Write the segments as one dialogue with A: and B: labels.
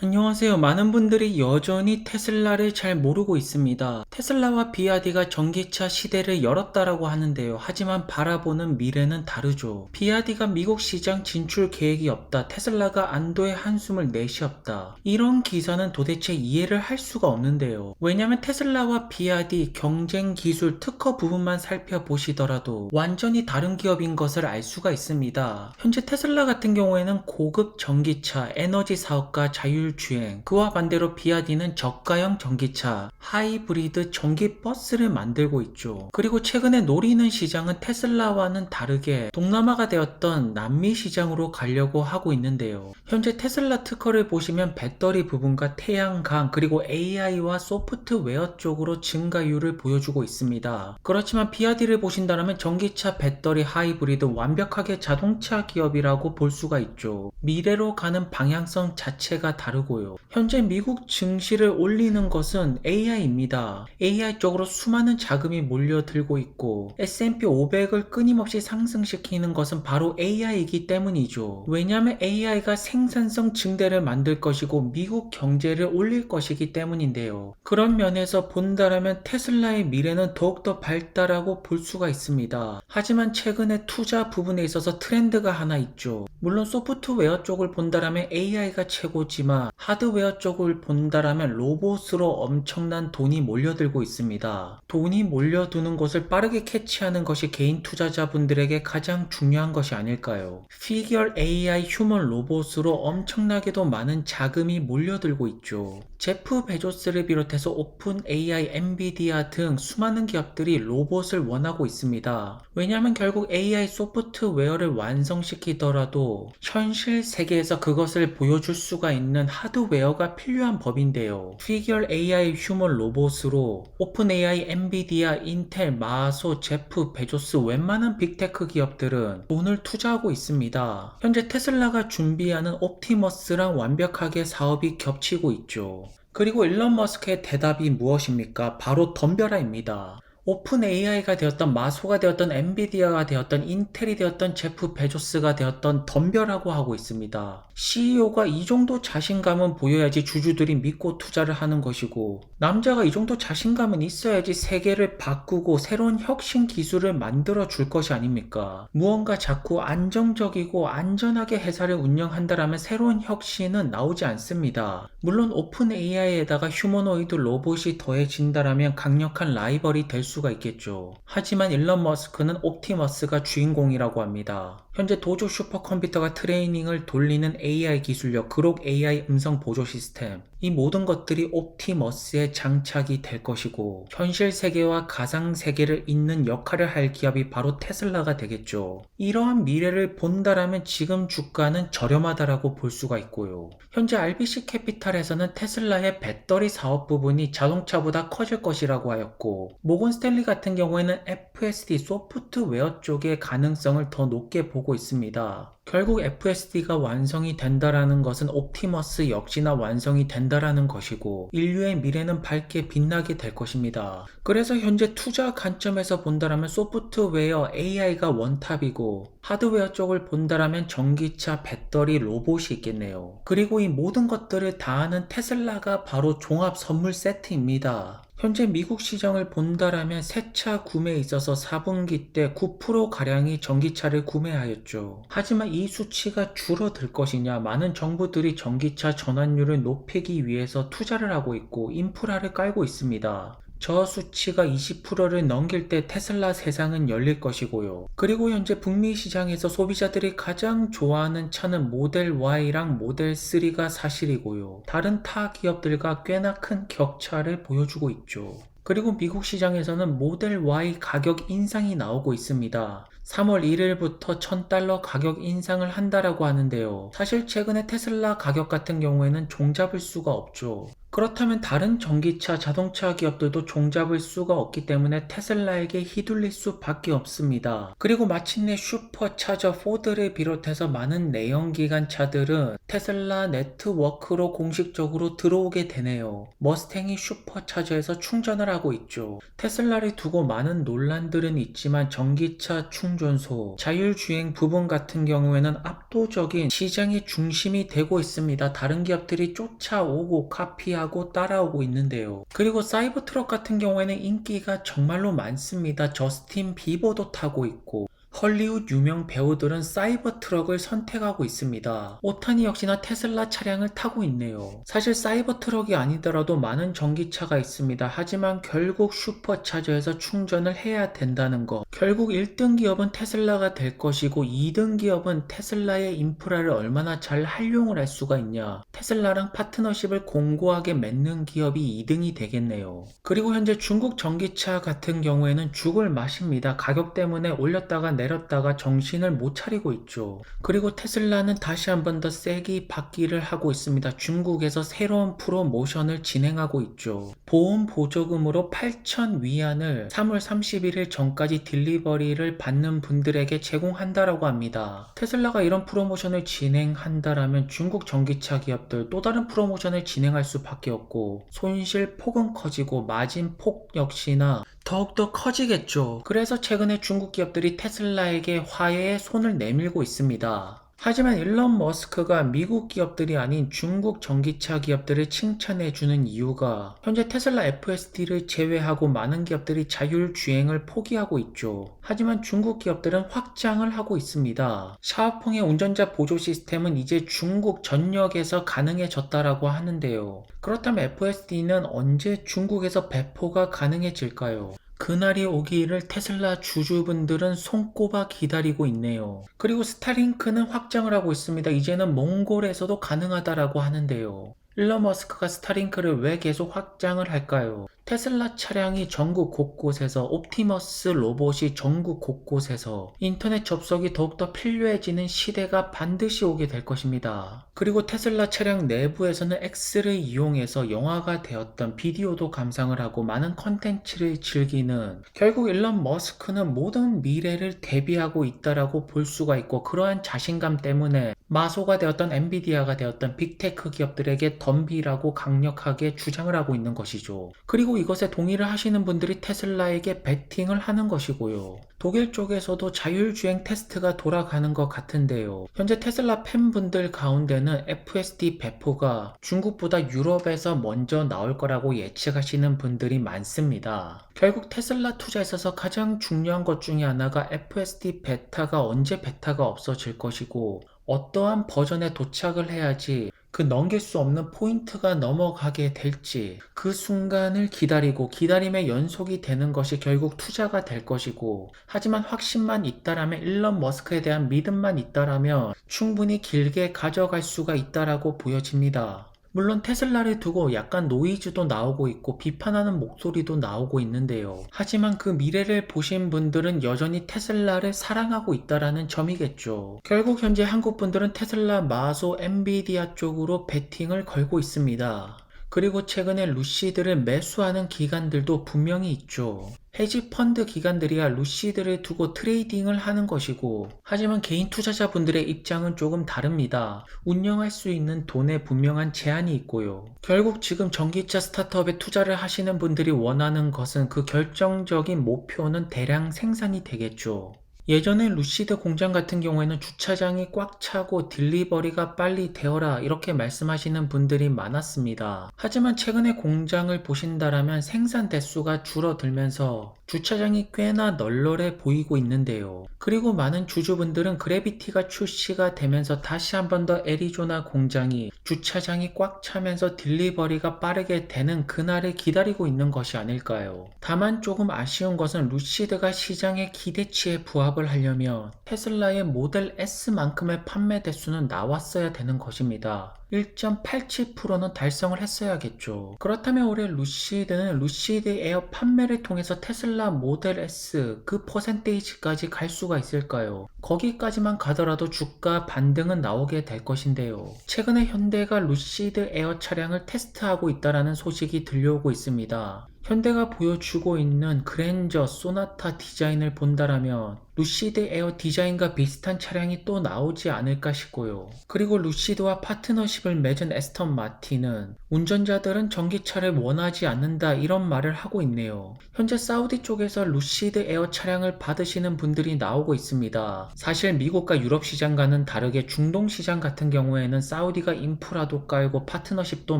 A: 안녕하세요. 많은 분들이 여전히 테슬라를 잘 모르고 있습니다. 테슬라와 비아디가 전기차 시대를 열었다라고 하는데요. 하지만 바라보는 미래는 다르죠. 비아디가 미국 시장 진출 계획이 없다. 테슬라가 안도의 한숨을 내쉬었다. 이런 기사는 도대체 이해를 할 수가 없는데요. 왜냐면 테슬라와 비아디 경쟁 기술 특허 부분만 살펴보시더라도 완전히 다른 기업인 것을 알 수가 있습니다. 현재 테슬라 같은 경우에는 고급 전기차, 에너지 사업과 자율 주행, 그와 반대로 비아디는 저가형 전기차, 하이브리드 전기 버스를 만들고 있죠. 그리고 최근에 노리는 시장은 테슬라와는 다르게 동남아가 되었던 남미 시장으로 가려고 하고 있는데요. 현재 테슬라 특허를 보시면 배터리 부분과 태양광 그리고 AI와 소프트웨어 쪽으로 증가율을 보여주고 있습니다. 그렇지만 비아디를 보신다면 전기차, 배터리, 하이브리드 완벽하게 자동차 기업이라고 볼 수가 있죠. 미래로 가는 방향성 자체가 다르고요. 현재 미국 증시를 올리는 것은 AI입니다. AI 쪽으로 수많은 자금이 몰려들고 있고 S&P 500을 끊임없이 상승시키는 것은 바로 AI이기 때문이죠. 왜냐하면 AI가 생산성 증대를 만들 것이고 미국 경제를 올릴 것이기 때문인데요. 그런 면에서 본다라면 테슬라의 미래는 더욱더 밝다라고 볼 수가 있습니다. 하지만 최근에 투자 부분에 있어서 트렌드가 하나 있죠. 물론 소프트웨어 쪽을 본다라면 AI가 최고지만 하드웨어 쪽을 본다라면 로봇으로 엄청난 돈이 몰려들고 있습니다. 돈이 몰려드는 것을 빠르게 캐치하는 것이 개인 투자자분들에게 가장 중요한 것이 아닐까요? 피규어 AI 휴먼 로봇으로 엄청나게도 많은 자금이 몰려들고 있죠. 제프 베조스를 비롯해서 오픈 AI, 엔비디아 등 수많은 기업들이 로봇을 원하고 있습니다. 왜냐하면 결국 AI 소프트웨어를 완성시키더라도 현실 세계에서 그것을 보여줄 수가 있는 하드웨어가 필요한 법인데요. 피규어 AI 휴먼 로봇으로 오픈 AI, 엔비디아, 인텔, 마소, 제프 베조스 웬만한 빅테크 기업들은 돈을 투자하고 있습니다. 현재 테슬라가 준비하는 옵티머스랑 완벽하게 사업이 겹치고 있죠. 그리고 일론 머스크의 대답이 무엇입니까? 바로 덤벼라입니다. 오픈 AI가 되었던 마소가 되었던 엔비디아가 되었던 인텔이 되었던 제프 베조스가 되었던 덤벼라고 하고 있습니다. CEO가 이 정도 자신감은 보여야지 주주들이 믿고 투자를 하는 것이고 남자가 이 정도 자신감은 있어야지 세계를 바꾸고 새로운 혁신 기술을 만들어 줄 것이 아닙니까? 무언가 자꾸 안정적이고 안전하게 회사를 운영한다라면 새로운 혁신은 나오지 않습니다. 물론 오픈 AI에다가 휴머노이드 로봇이 더해진다라면 강력한 라이벌이 될 수가 있겠죠. 하지만 일론 머스크는 옵티머스가 주인공이라고 합니다. 현재 도조 슈퍼컴퓨터가 트레이닝을 돌리는 AI 기술력, 그록 AI 음성 보조 시스템, 이 모든 것들이 옵티머스에 장착이 될 것이고 현실 세계와 가상 세계를 잇는 역할을 할 기업이 바로 테슬라가 되겠죠. 이러한 미래를 본다라면 지금 주가는 저렴하다라고 볼 수가 있고요. 현재 RBC 캐피탈에서는 테슬라의 배터리 사업 부분이 자동차보다 커질 것이라고 하였고 모건 스탠리 같은 경우에는 FSD 소프트웨어 쪽의 가능성을 더 높게 보고 있습니다. 결국 FSD가 완성이 된다라는 것은 옵티머스 역시나 완성이 된다라는 것이고 인류의 미래는 밝게 빛나게 될 것입니다. 그래서 현재 투자 관점에서 본다라면 소프트웨어 AI가 원탑이고 하드웨어 쪽을 본다라면 전기차, 배터리, 로봇이 있겠네요. 그리고 이 모든 것들을 다 하는 테슬라가 바로 종합 선물 세트입니다. 현재 미국 시장을 본다라면 새 차 구매에 있어서 4분기 때 9%가량이 전기차를 구매하였죠. 하지만 이 수치가 줄어들 것이냐? 많은 정부들이 전기차 전환율을 높이기 위해서 투자를 하고 있고 인프라를 깔고 있습니다. 저 수치가 20%를 넘길 때 테슬라 세상은 열릴 것이고요. 그리고 현재 북미 시장에서 소비자들이 가장 좋아하는 차는 모델 Y랑 모델 3가 사실이고요. 다른 타 기업들과 꽤나 큰 격차를 보여주고 있죠. 그리고 미국 시장에서는 모델 Y 가격 인상이 나오고 있습니다. 3월 1일부터 $1000 가격 인상을 한다라고 하는데요. 사실 최근에 테슬라 가격 같은 경우에는 종잡을 수가 없죠. 그렇다면 다른 전기차, 자동차 기업들도 종잡을 수가 없기 때문에 테슬라에게 휘둘릴 수밖에 없습니다. 그리고 마침내 슈퍼차저 포드를 비롯해서 많은 내연기관 차들은 테슬라 네트워크로 공식적으로 들어오게 되네요. 머스탱이 슈퍼차저에서 충전을 하고 있죠. 테슬라를 두고 많은 논란들은 있지만 전기차 충전소, 자율주행 부분 같은 경우에는 압도적인 시장의 중심이 되고 있습니다. 다른 기업들이 쫓아오고 카피하고 따라오고 있는데요. 그리고 사이버 트럭 같은 경우에는 인기가 정말로 많습니다. 저스틴 비버도 타고 있고 헐리우드 유명 배우들은 사이버 트럭을 선택하고 있습니다. 오타니 역시나 테슬라 차량을 타고 있네요. 사실 사이버 트럭이 아니더라도 많은 전기차가 있습니다. 하지만 결국 슈퍼차저에서 충전을 해야 된다는 거. 결국 1등 기업은 테슬라가 될 것이고 2등 기업은 테슬라의 인프라를 얼마나 잘 활용을 할 수가 있냐. 테슬라랑 파트너십을 공고하게 맺는 기업이 2등이 되겠네요. 그리고 현재 중국 전기차 같은 경우에는 죽을 맛입니다. 가격 때문에 올렸다가 내렸다가 정신을 못 차리고 있죠. 그리고 테슬라는 다시 한 번 더 세게 받기를 하고 있습니다. 중국에서 새로운 프로모션을 진행하고 있죠. 보험 보조금으로 8천 위안을 3월 31일 전까지 딜리버리를 받는 분들에게 제공한다라고 합니다. 테슬라가 이런 프로모션을 진행한다라면 중국 전기차 기업들 또 다른 프로모션을 진행할 수밖에 없고 손실 폭은 커지고 마진 폭 역시나 더욱더 커지겠죠. 그래서 최근에 중국 기업들이 테슬라에게 화해의 손을 내밀고 있습니다. 하지만 일론 머스크가 미국 기업들이 아닌 중국 전기차 기업들을 칭찬해주는 이유가 현재 테슬라 FSD를 제외하고 많은 기업들이 자율주행을 포기하고 있죠. 하지만 중국 기업들은 확장을 하고 있습니다. 샤오펑의 운전자 보조 시스템은 이제 중국 전역에서 가능해졌다라고 하는데요. 그렇다면 FSD는 언제 중국에서 배포가 가능해질까요? 그날이 오기를 테슬라 주주분들은 손꼽아 기다리고 있네요. 그리고 스타링크는 확장을 하고 있습니다. 이제는 몽골에서도 가능하다라고 하는데요. 일론 머스크가 스타링크를 왜 계속 확장을 할까요? 테슬라 차량이 전국 곳곳에서 옵티머스 로봇이 전국 곳곳에서 인터넷 접속이 더욱더 필요해지는 시대가 반드시 오게 될 것입니다. 그리고 테슬라 차량 내부에서는 X를 이용해서 영화가 되었던 비디오도 감상을 하고 많은 컨텐츠를 즐기는 결국 일론 머스크는 모든 미래를 대비하고 있다라고 볼 수가 있고 그러한 자신감 때문에 마소가 되었던 엔비디아가 되었던 빅테크 기업들에게 덤비라고 강력하게 주장을 하고 있는 것이죠. 그리고 이것에 동의를 하시는 분들이 테슬라에게 베팅을 하는 것이고요. 독일 쪽에서도 자율주행 테스트가 돌아가는 것 같은데요. 현재 테슬라 팬분들 가운데는 FSD 배포가 중국보다 유럽에서 먼저 나올 거라고 예측하시는 분들이 많습니다. 결국 테슬라 투자에 있어서 가장 중요한 것 중에 하나가 FSD 베타가 언제 베타가 없어질 것이고 어떠한 버전에 도착을 해야지 그 넘길 수 없는 포인트가 넘어가게 될지 그 순간을 기다리고 기다림의 연속이 되는 것이 결국 투자가 될 것이고 하지만 확신만 있다라면 일론 머스크에 대한 믿음만 있다라면 충분히 길게 가져갈 수가 있다라고 보여집니다. 물론 테슬라를 두고 약간 노이즈도 나오고 있고 비판하는 목소리도 나오고 있는데요. 하지만 그 미래를 보신 분들은 여전히 테슬라를 사랑하고 있다라는 점이겠죠. 결국 현재 한국 분들은 테슬라, 마소, 엔비디아 쪽으로 베팅을 걸고 있습니다. 그리고 최근에 루시드를 매수하는 기관들도 분명히 있죠. 헤지 펀드 기관들이야 루시드를 두고 트레이딩을 하는 것이고 하지만 개인 투자자분들의 입장은 조금 다릅니다. 운영할 수 있는 돈에 분명한 제한이 있고요. 결국 지금 전기차 스타트업에 투자를 하시는 분들이 원하는 것은 그 결정적인 목표는 대량 생산이 되겠죠. 예전에 루시드 공장 같은 경우에는 주차장이 꽉 차고 딜리버리가 빨리 되어라 이렇게 말씀하시는 분들이 많았습니다. 하지만 최근에 공장을 보신다라면 생산 대수가 줄어들면서 주차장이 꽤나 널널해 보이고 있는데요. 그리고 많은 주주분들은 그래비티가 출시가 되면서 다시 한 번 더 애리조나 공장이 주차장이 꽉 차면서 딜리버리가 빠르게 되는 그날을 기다리고 있는 것이 아닐까요? 다만 조금 아쉬운 것은 루시드가 시장의 기대치에 부합을 하려면 테슬라의 모델 S만큼의 판매 대수는 나왔어야 되는 것입니다. 1.87%는 달성을 했어야겠죠. 그렇다면 올해 루시드는 루시드 에어 판매를 통해서 테슬라 모델 S 그 퍼센테이지까지 갈 수가 있을까요? 거기까지만 가더라도 주가 반등은 나오게 될 것인데요. 최근에 현대가 루시드 에어 차량을 테스트하고 있다는 소식이 들려오고 있습니다. 현대가 보여주고 있는 그랜저, 소나타 디자인을 본다라면 루시드 에어 디자인과 비슷한 차량이 또 나오지 않을까 싶고요. 그리고 루시드와 파트너십을 맺은 에스턴 마틴은 운전자들은 전기차를 원하지 않는다 이런 말을 하고 있네요. 현재 사우디 쪽에서 루시드 에어 차량을 받으시는 분들이 나오고 있습니다. 사실 미국과 유럽 시장과는 다르게 중동 시장 같은 경우에는 사우디가 인프라도 깔고 파트너십도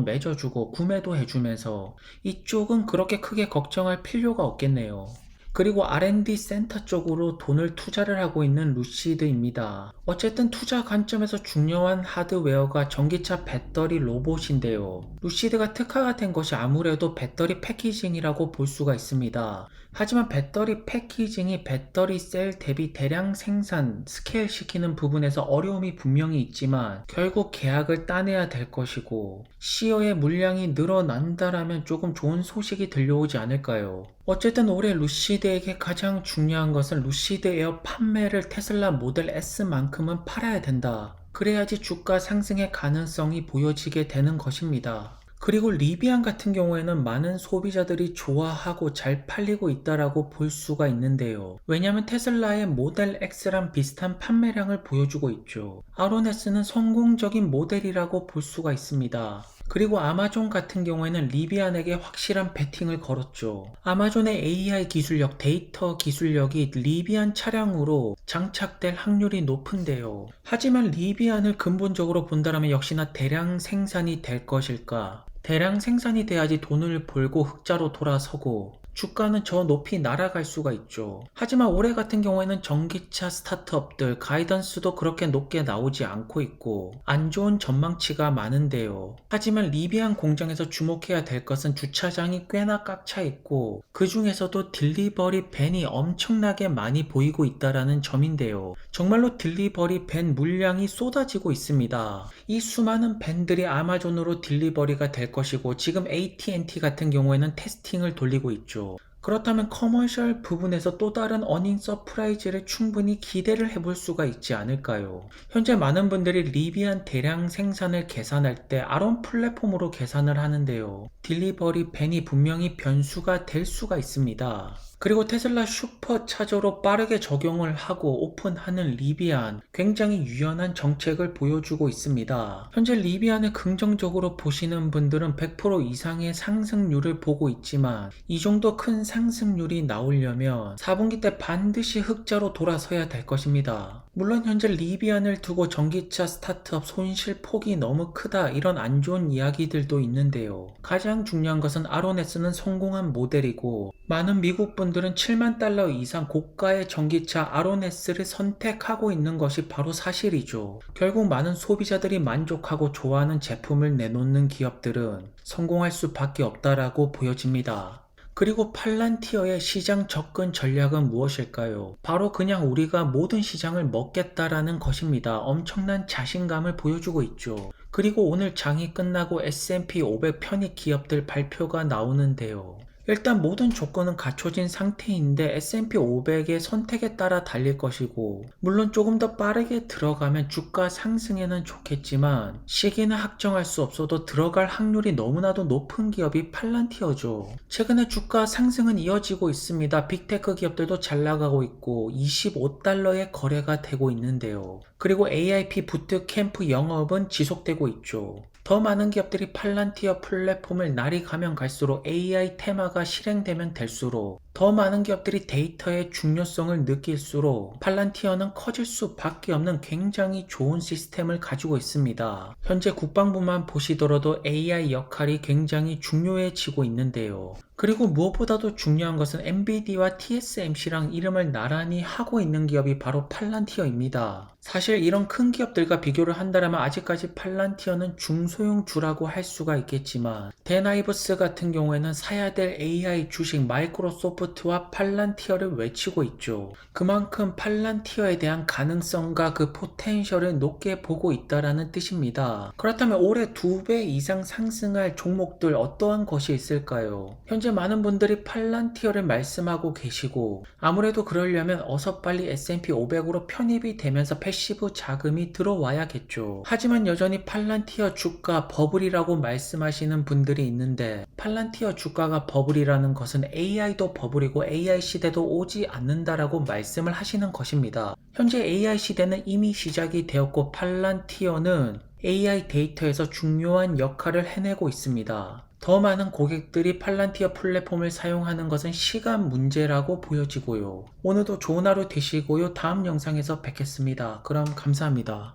A: 맺어주고 구매도 해주면서 이쪽은 그렇게 크게 걱정할 필요가 없겠네요. 그리고 R&D 센터 쪽으로 돈을 투자를 하고 있는 루시드입니다. 어쨌든 투자 관점에서 중요한 하드웨어가 전기차 배터리 로봇인데요. 루시드가 특화가 된 것이 아무래도 배터리 패키징이라고 볼 수가 있습니다. 하지만 배터리 패키징이 배터리 셀 대비 대량 생산, 스케일 시키는 부분에서 어려움이 분명히 있지만 결국 계약을 따내야 될 것이고 시어의 물량이 늘어난다라면 조금 좋은 소식이 들려오지 않을까요? 어쨌든 올해 루시드에게 가장 중요한 것은 루시드 에어 판매를 테슬라 모델 S만큼은 팔아야 된다. 그래야지 주가 상승의 가능성이 보여지게 되는 것입니다. 그리고 리비안 같은 경우에는 많은 소비자들이 좋아하고 잘 팔리고 있다라고 볼 수가 있는데요. 왜냐하면 테슬라의 모델 X랑 비슷한 판매량을 보여주고 있죠. 아론S는 성공적인 모델이라고 볼 수가 있습니다. 그리고 아마존 같은 경우에는 리비안에게 확실한 베팅을 걸었죠. 아마존의 AI 기술력, 데이터 기술력이 리비안 차량으로 장착될 확률이 높은데요. 하지만 리비안을 근본적으로 본다면 역시나 대량 생산이 될 것일까? 대량 생산이 돼야지 돈을 벌고 흑자로 돌아서고 주가는 저 높이 날아갈 수가 있죠. 하지만 올해 같은 경우에는 전기차 스타트업들 가이던스도 그렇게 높게 나오지 않고 있고 안 좋은 전망치가 많은데요. 하지만 리비안 공장에서 주목해야 될 것은 주차장이 꽤나 꽉 차 있고 그 중에서도 딜리버리 밴이 엄청나게 많이 보이고 있다라는 점인데요. 정말로 딜리버리 밴 물량이 쏟아지고 있습니다. 이 수많은 밴들이 아마존으로 딜리버리가 될 것이고 지금 AT&T 같은 경우에는 테스팅을 돌리고 있죠. 그렇다면 커머셜 부분에서 또 다른 어닝 서프라이즈를 충분히 기대를 해볼 수가 있지 않을까요? 현재 많은 분들이 리비안 대량 생산을 계산할 때 아론 플랫폼으로 계산을 하는데요. 딜리버리 밴이 분명히 변수가 될 수가 있습니다. 그리고 테슬라 슈퍼차저로 빠르게 적용을 하고 오픈하는 리비안, 굉장히 유연한 정책을 보여주고 있습니다. 현재 리비안을 긍정적으로 보시는 분들은 100% 이상의 상승률을 보고 있지만 이 정도 큰 상승률이 나오려면 4분기 때 반드시 흑자로 돌아서야 될 것입니다. 물론 현재 리비안을 두고 전기차 스타트업 손실 폭이 너무 크다 이런 안 좋은 이야기들도 있는데요. 가장 중요한 것은 아론S는 성공한 모델이고 많은 미국 분들은 7만 달러 이상 고가의 전기차 아론S를 선택하고 있는 것이 바로 사실이죠. 결국 많은 소비자들이 만족하고 좋아하는 제품을 내놓는 기업들은 성공할 수밖에 없다라고 보여집니다. 그리고 팔란티어의 시장 접근 전략은 무엇일까요? 바로 그냥 우리가 모든 시장을 먹겠다라는 것입니다. 엄청난 자신감을 보여주고 있죠. 그리고 오늘 장이 끝나고 S&P 500 편입 기업들 발표가 나오는데요. 일단 모든 조건은 갖춰진 상태인데 S&P 500의 선택에 따라 달릴 것이고 물론 조금 더 빠르게 들어가면 주가 상승에는 좋겠지만 시기는 확정할 수 없어도 들어갈 확률이 너무나도 높은 기업이 팔란티어죠. 최근에 주가 상승은 이어지고 있습니다. 빅테크 기업들도 잘 나가고 있고 25달러의 거래가 되고 있는데요. 그리고 AIP 부트캠프 영업은 지속되고 있죠. 더 많은 기업들이 팔란티어 플랫폼을 날이 가면 갈수록 AI 테마가 실행되면 될수록 더 많은 기업들이 데이터의 중요성을 느낄수록 팔란티어는 커질 수밖에 없는 굉장히 좋은 시스템을 가지고 있습니다. 현재 국방부만 보시더라도 AI 역할이 굉장히 중요해지고 있는데요. 그리고 무엇보다도 중요한 것은 NVIDIA와 TSMC랑 이름을 나란히 하고 있는 기업이 바로 팔란티어입니다. 사실 이런 큰 기업들과 비교를 한다면 아직까지 팔란티어는 중소형주라고 할 수가 있겠지만 데나이버스 같은 경우에는 사야 될 AI 주식 마이크로소프트 버프트와 팔란티어를 외치고 있죠. 그만큼 팔란티어에 대한 가능성과 그 포텐셜을 높게 보고 있다라는 뜻입니다. 그렇다면 올해 2배 이상 상승할 종목들 어떠한 것이 있을까요? 현재 많은 분들이 팔란티어를 말씀하고 계시고 아무래도 그러려면 어서 빨리 S&P 500으로 편입이 되면서 패시브 자금이 들어와야겠죠. 하지만 여전히 팔란티어 주가 버블이라고 말씀하시는 분들이 있는데 팔란티어 주가가 버블이라는 것은 AI도 버블이고 AI 시대도 오지 않는다라고 말씀을 하시는 것입니다. 현재 AI 시대는 이미 시작이 되었고 팔란티어는 AI 데이터에서 중요한 역할을 해내고 있습니다. 더 많은 고객들이 팔란티어 플랫폼을 사용하는 것은 시간 문제라고 보여지고요. 오늘도 좋은 하루 되시고요. 다음 영상에서 뵙겠습니다. 그럼 감사합니다.